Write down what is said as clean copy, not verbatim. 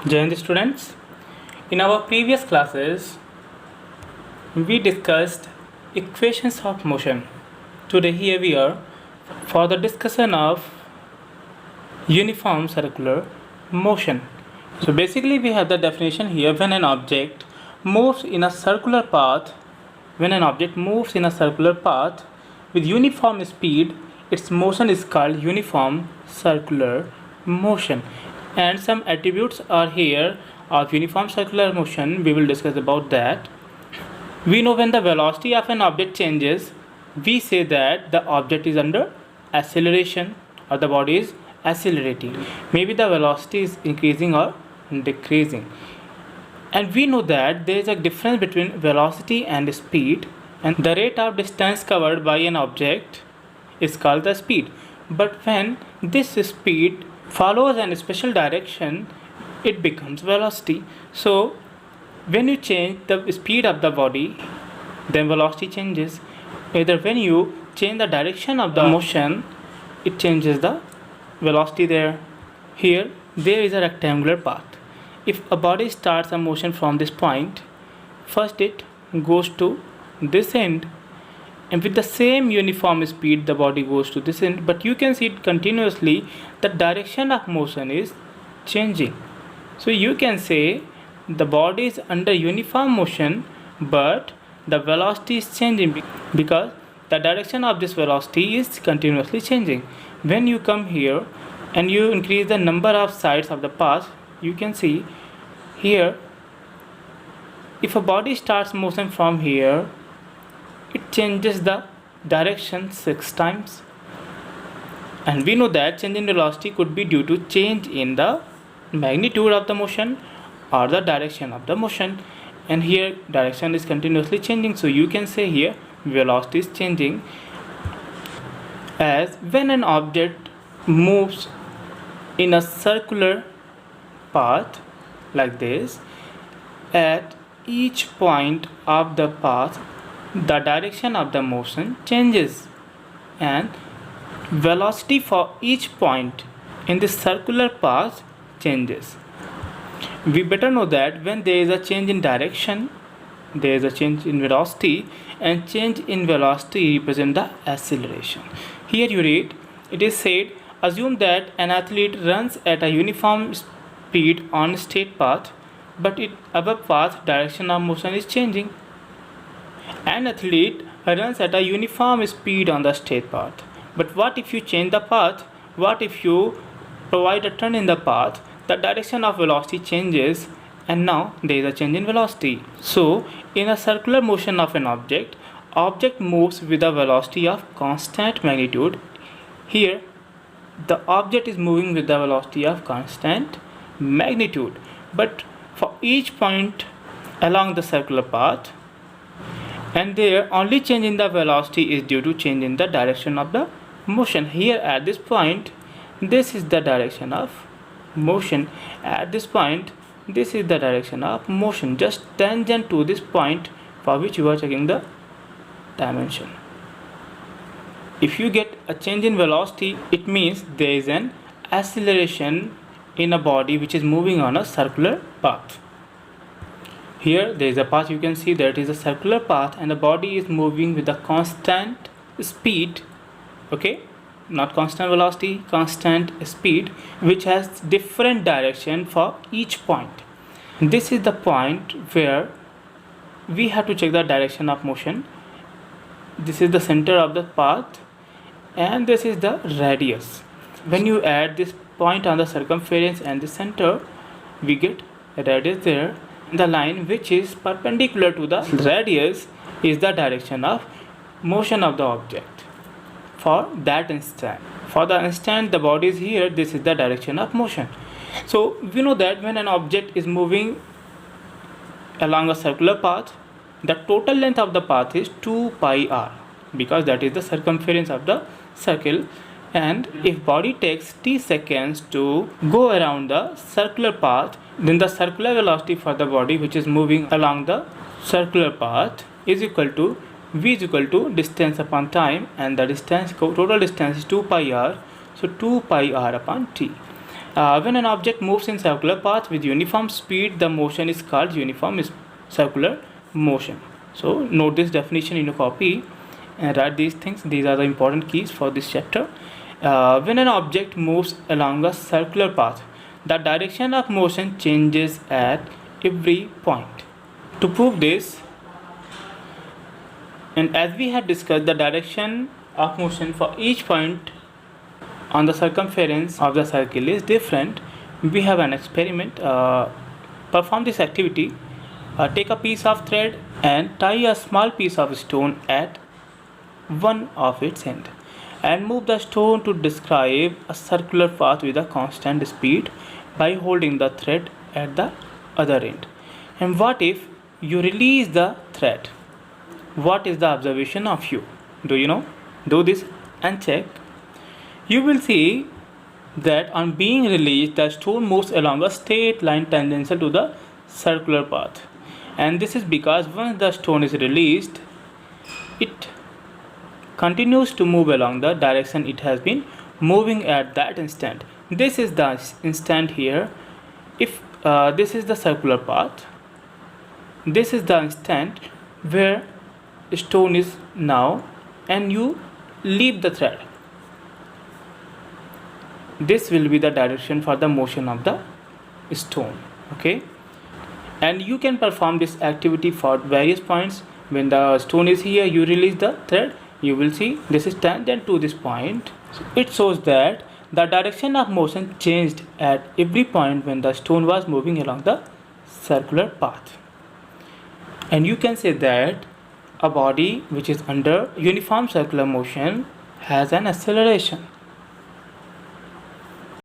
Jai students, in our previous classes we discussed equations of motion. Today here we are for the discussion of uniform circular motion. So basically we have the definition here: when an object moves in a circular path, with uniform speed, its motion is called uniform circular motion. And some attributes are here of uniform circular motion. We will discuss about that. We know when the velocity of an object changes, we say that the object is under acceleration or the body is accelerating. Maybe the velocity is increasing or decreasing. And we know that there is a difference between velocity and speed, and the rate of distance covered by an object is called the speed. But when this speed follows a special direction, it becomes velocity. So when you change the speed of the body, then velocity changes. Either when you change the direction of the motion, it changes the velocity there. Here there is a rectangular path. If a body starts a motion from this point, first it goes to this end, and with the same uniform speed the body goes to this end, but you can see it continuously the direction of motion is changing. So you can say the body is under uniform motion, but the velocity is changing because the direction of this velocity is continuously changing. When you come here and you increase the number of sides of the path, you can see here, if a body starts motion from here, it changes the direction 6 times. And we know that change in velocity could be due to change in the magnitude of the motion or the direction of the motion. And here direction is continuously changing, so you can say here velocity is changing. As when an object moves in a circular path like this, at each point of the path the direction of the motion changes, and velocity for each point in this circular path changes. We better know that when there is a change in direction, there is a change in velocity, and change in velocity represent the acceleration. Here you read, it is said, assume that an athlete runs at a uniform speed on a straight path, but its above path direction of motion is changing. An athlete runs at a uniform speed on the straight path, but what if you change the path? What if you provide a turn in the path? The direction of velocity changes, and now there is a change in velocity. So in a circular motion of an object moves with a velocity of constant magnitude. Here the object is moving with the velocity of constant magnitude, but for each point along the circular path, and there only change in the velocity is due to change in the direction of the motion. Here at this point, this is the direction of motion. At this point, this is the direction of motion, just tangent to this point for which you are checking the dimension. If you get a change in velocity, it means there is an acceleration in a body which is moving on a circular path. Here there is a path, you can see that it is a circular path, and the body is moving with a constant speed, okay, not constant velocity, constant speed, which has different direction for each point. This is the point where we have to check the direction of motion. This is the center of the path, and this is the radius. When you add this point on the circumference and the center, we get a radius there. The line which is perpendicular to the radius is the direction of motion of the object for that instant. For the instant the body is here, this is the direction of motion. So we know that when an object is moving along a circular path, the total length of the path is 2 pi r, because that is the circumference of the circle. And if body takes t seconds to go around the circular path, then the circular velocity for the body which is moving along the circular path is equal to v is equal to distance upon time, and the distance, total distance is 2 pi r, so 2 pi r upon t. When an object moves in circular path with uniform speed, the motion is called uniform circular motion. So note this definition in your copy and write these things. These are the important keys for this chapter. When an object moves along a circular path, the direction of motion changes at every point. To prove this, and as we had discussed, the direction of motion for each point on the circumference of the circle is different. We have an experiment. Perform this activity. Take a piece of thread and tie a small piece of stone at one of its ends, and move the stone to describe a circular path with a constant speed by holding the thread at the other end. And what if you release the thread? What is the observation of you? Do you know? Do this and check. You will see that on being released, the stone moves along a straight line tangential to the circular path. And this is because once the stone is released, it continues to move along the direction it has been moving at that instant. This is the instant here. If this is the circular path, this is the instant where the stone is now, and you leave the thread. This will be the direction for the motion of the stone. Okay, and you can perform this activity for various points. When the stone is here, you release the thread, you will see this is tangent to this point. It shows that the direction of motion changed at every point when the stone was moving along the circular path. And you can say that a body which is under uniform circular motion has an acceleration.